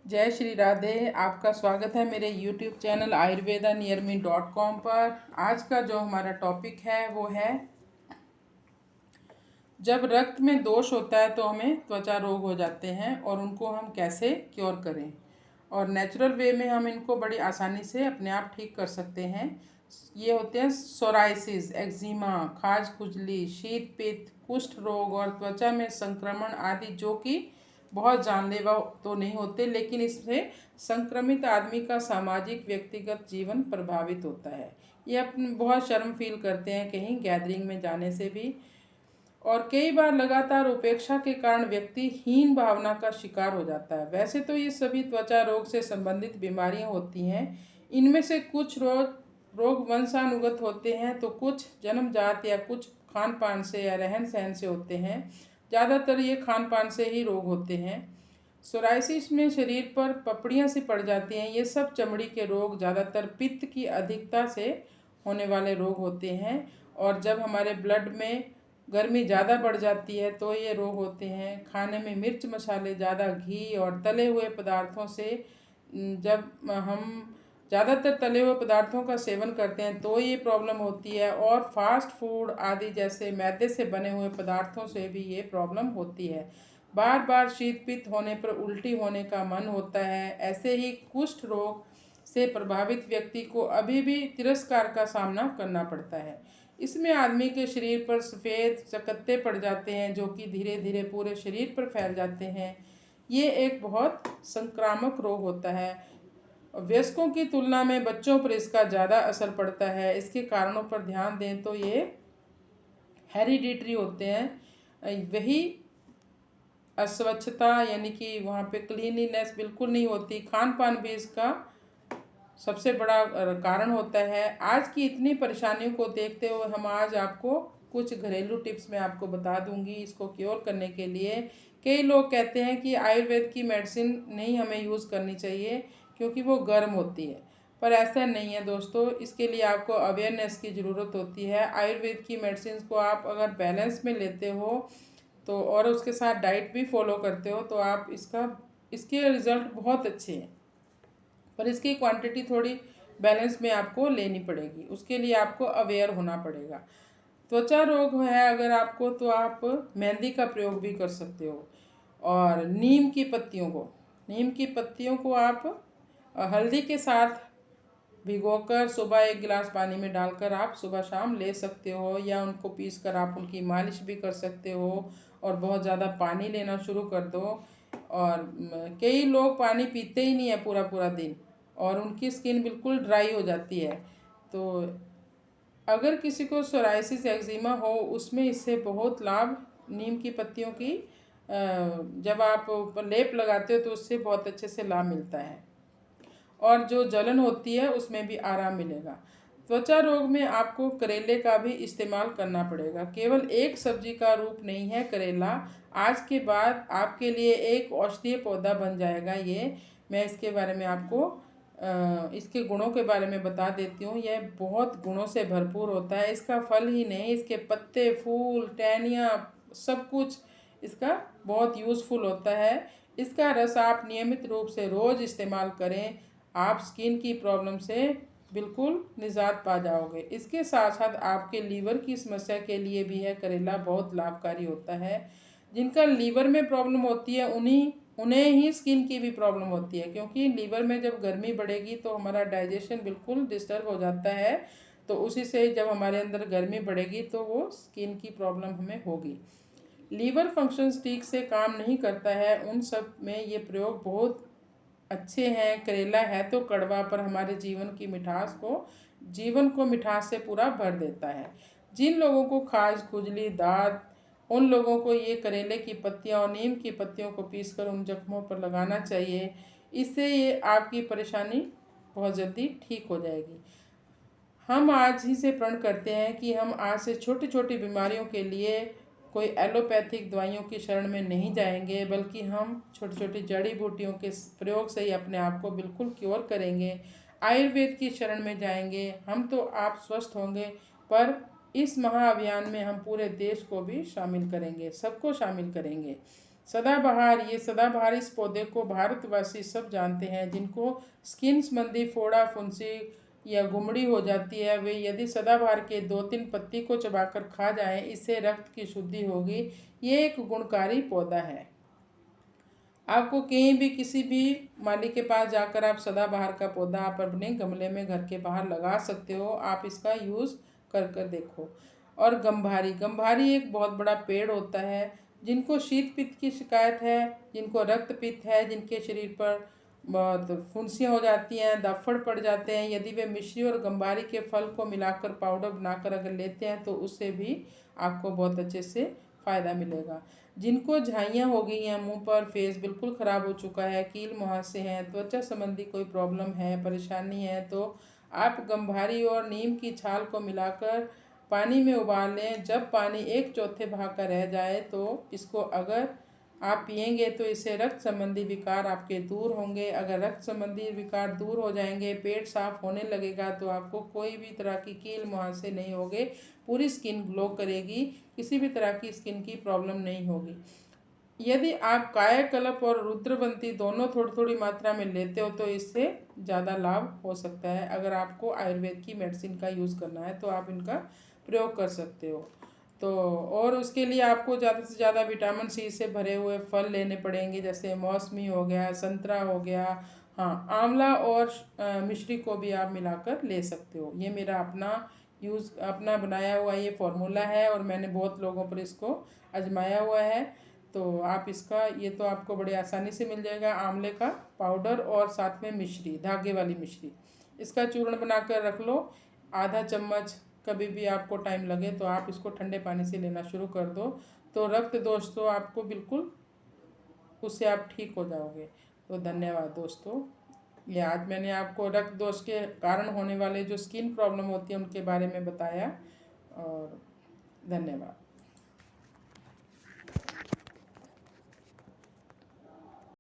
जय श्री राधे। आपका स्वागत है मेरे YouTube चैनल ayurvedaniyarme.com पर। आज का जो हमारा टॉपिक है वो है, जब रक्त में दोष होता है तो हमें त्वचा रोग हो जाते हैं और उनको हम कैसे क्योर करें और नेचुरल वे में हम इनको बड़ी आसानी से अपने आप ठीक कर सकते हैं। ये होते हैं सोराइसिस, एक्जिमा, खाज खुजली, शीत पित्त, कुष्ठ रोग और त्वचा में संक्रमण आदि, जो कि बहुत जानलेवा तो नहीं होते, लेकिन इससे संक्रमित आदमी का सामाजिक व्यक्तिगत जीवन प्रभावित होता है। ये अपने बहुत शर्म फील करते हैं कहीं गैदरिंग में जाने से भी, और कई बार लगातार उपेक्षा के कारण व्यक्ति हीन भावना का शिकार हो जाता है। वैसे तो ये सभी त्वचा रोग से संबंधित बीमारियां होती हैं। इनमें से कुछ रोग वंशानुगत होते हैं, तो कुछ जन्मजात या कुछ खान पान से या रहन सहन से होते हैं। ज़्यादातर ये खान पान से ही रोग होते हैं। सोराइसिस में शरीर पर पपड़ियाँ सी पड़ जाती हैं। ये सब चमड़ी के रोग ज़्यादातर पित्त की अधिकता से होने वाले रोग होते हैं। और जब हमारे ब्लड में गर्मी ज़्यादा बढ़ जाती है तो ये रोग होते हैं। खाने में मिर्च मसाले ज़्यादा, घी और तले हुए पदार्थों से, जब हम ज़्यादातर तले हुए पदार्थों का सेवन करते हैं तो ये प्रॉब्लम होती है। और फास्ट फूड आदि जैसे मैदे से बने हुए पदार्थों से भी ये प्रॉब्लम होती है। बार बार शीत पित्त होने पर उल्टी होने का मन होता है। ऐसे ही कुष्ठ रोग से प्रभावित व्यक्ति को अभी भी तिरस्कार का सामना करना पड़ता है। इसमें आदमी के शरीर पर सफ़ेद चकत्ते पड़ जाते हैं, जो कि धीरे धीरे पूरे शरीर पर फैल जाते हैं। ये एक बहुत संक्रामक रोग होता है। वयस्कों की तुलना में बच्चों पर इसका ज़्यादा असर पड़ता है। इसके कारणों पर ध्यान दें तो ये हेरिडिटरी होते हैं। वही अस्वच्छता, यानी कि वहाँ पे क्लीनिनेस बिल्कुल नहीं होती। खान पान भी इसका सबसे बड़ा कारण होता है। आज की इतनी परेशानियों को देखते हुए हम आज आपको कुछ घरेलू टिप्स मैं आपको बता दूंगी इसको क्योर करने के लिए। कई लोग कहते हैं कि आयुर्वेद की मेडिसिन नहीं हमें यूज़ करनी चाहिए क्योंकि वो गर्म होती है, पर ऐसा नहीं है दोस्तों। इसके लिए आपको अवेयरनेस की ज़रूरत होती है। आयुर्वेद की मेडिसिन को आप अगर बैलेंस में लेते हो तो, और उसके साथ डाइट भी फॉलो करते हो, तो आप इसके रिज़ल्ट बहुत अच्छे हैं। पर इसकी क्वांटिटी थोड़ी बैलेंस में आपको लेनी पड़ेगी। उसके लिए आपको अवेयर होना पड़ेगा। त्वचा रोग है अगर आपको, तो आप मेहंदी का प्रयोग भी कर सकते हो। और नीम की पत्तियों को आप हल्दी के साथ भिगोकर सुबह 1 गिलास पानी में डालकर आप सुबह शाम ले सकते हो, या उनको पीस कर आप उनकी मालिश भी कर सकते हो। और बहुत ज़्यादा पानी लेना शुरू कर दो। और कई लोग पानी पीते ही नहीं है पूरा पूरा दिन, और उनकी स्किन बिल्कुल ड्राई हो जाती है। तो अगर किसी को सोराइसिस एक्जिमा हो, उसमें इससे बहुत लाभ, नीम की पत्तियों की जब आप लेप लगाते हो तो उससे बहुत अच्छे से लाभ मिलता है, और जो जलन होती है उसमें भी आराम मिलेगा। त्वचा रोग में आपको करेले का भी इस्तेमाल करना पड़ेगा। केवल एक सब्जी का रूप नहीं है करेला। आज के बाद आपके लिए एक औषधीय पौधा बन जाएगा ये। मैं इसके बारे में आपको इसके गुणों के बारे में बता देती हूँ। यह बहुत गुणों से भरपूर होता है। इसका फल ही नहीं, इसके पत्ते, फूल, टहनियाँ, सब कुछ इसका बहुत यूज़फुल होता है। इसका रस आप नियमित रूप से रोज़ इस्तेमाल करें, आप स्किन की प्रॉब्लम से बिल्कुल निजात पा जाओगे। इसके साथ साथ आपके लीवर की समस्या के लिए भी है करेला बहुत लाभकारी होता है। जिनका लीवर में प्रॉब्लम होती है उन्हें ही स्किन की भी प्रॉब्लम होती है, क्योंकि लीवर में जब गर्मी बढ़ेगी तो हमारा डाइजेशन बिल्कुल डिस्टर्ब हो जाता है। तो उसी से जब हमारे अंदर गर्मी बढ़ेगी तो वो स्किन की प्रॉब्लम हमें होगी। लीवर फंक्शन ठीक से काम नहीं करता है, उन सब में ये प्रयोग बहुत अच्छे हैं। करेला है तो कड़वा, पर हमारे जीवन को मिठास से पूरा भर देता है। जिन लोगों को खाज खुजली, दाद, उन लोगों को ये करेले की पत्तियां और नीम की पत्तियों को पीसकर उन जख्मों पर लगाना चाहिए। इससे ये आपकी परेशानी बहुत जल्दी ठीक हो जाएगी। हम आज ही से प्रण करते हैं कि हम आज से छोटी छोटी बीमारियों के लिए कोई एलोपैथिक दवाइयों की शरण में नहीं जाएंगे, बल्कि हम छोटी छोटी जड़ी बूटियों के प्रयोग से ही अपने आप को बिल्कुल क्योर करेंगे। आयुर्वेद की शरण में जाएंगे। हम तो आप स्वस्थ होंगे, पर इस महाअभियान में हम पूरे देश को भी शामिल करेंगे, सबको शामिल करेंगे। सदाबहार, ये सदाबहार इस पौधे को भारतवासी सब जानते हैं। जिनको स्किन संबंधी फोड़ा, फुंसी या गुमड़ी हो जाती है, वे यदि सदाबहार के 2-3 पत्ती को चबाकर खा जाएं, इससे रक्त की शुद्धि होगी। ये एक गुणकारी पौधा है। आपको कहीं भी किसी भी माली के पास जाकर आप सदाबहार का पौधा आप अपने गमले में घर के बाहर लगा सकते हो। आप इसका यूज़ कर कर देखो। और गंभारी, गंभारी एक बहुत बड़ा पेड़ होता है। जिनको शीत पित्त की शिकायत है, जिनको रक्त पित्त है, जिनके शरीर पर बहुत फुंसियाँ हो जाती हैं, दफ्फड़ पड़ जाते हैं, यदि वे मिश्री और गंभारी के फल को मिलाकर पाउडर बनाकर अगर लेते हैं तो उससे भी आपको बहुत अच्छे से फ़ायदा मिलेगा। जिनको झाइयाँ हो गई हैं मुंह पर, फेस बिल्कुल ख़राब हो चुका है, कील मुहासे हैं, त्वचा संबंधी कोई प्रॉब्लम है, परेशानी है, तो आप गंभारी और नीम की छाल को मिलाकर पानी में उबाल लें। जब पानी 1/4 भाग का रह जाए तो इसको अगर आप पिएंगे तो इससे रक्त संबंधी विकार आपके दूर होंगे। अगर रक्त संबंधी विकार दूर हो जाएंगे, पेट साफ होने लगेगा, तो आपको कोई भी तरह की कील मुहासे नहीं होंगे। पूरी स्किन ग्लो करेगी, किसी भी तरह की स्किन की प्रॉब्लम नहीं होगी। यदि आप कायाकल्प और रुद्रवंती दोनों थोड़ी थोड़ी मात्रा में लेते हो तो इससे ज़्यादा लाभ हो सकता है। अगर आपको आयुर्वेद की मेडिसिन का यूज़ करना है तो आप इनका प्रयोग कर सकते हो। तो और उसके लिए आपको ज़्यादा से ज़्यादा विटामिन सी से भरे हुए फल लेने पड़ेंगे, जैसे मौसमी हो गया, संतरा हो गया। हाँ, आंवला और मिश्री को भी आप मिलाकर ले सकते हो। ये मेरा अपना बनाया हुआ ये फॉर्मूला है और मैंने बहुत लोगों पर इसको आजमाया हुआ है। तो आप इसका ये तो आपको बड़े आसानी से मिल जाएगा, आंवले का पाउडर और साथ में मिश्री, धागे वाली मिश्री। इसका चूर्ण बनाकर रख लो, आधा चम्मच। कभी भी आपको टाइम लगे तो आप इसको ठंडे पानी से लेना शुरू कर दो, तो रक्त दोष तो आपको बिल्कुल उससे आप ठीक हो जाओगे। तो धन्यवाद दोस्तों। ये आज मैंने आपको रक्त दोष के कारण होने वाले जो स्किन प्रॉब्लम होती है उनके बारे में बताया। और धन्यवाद।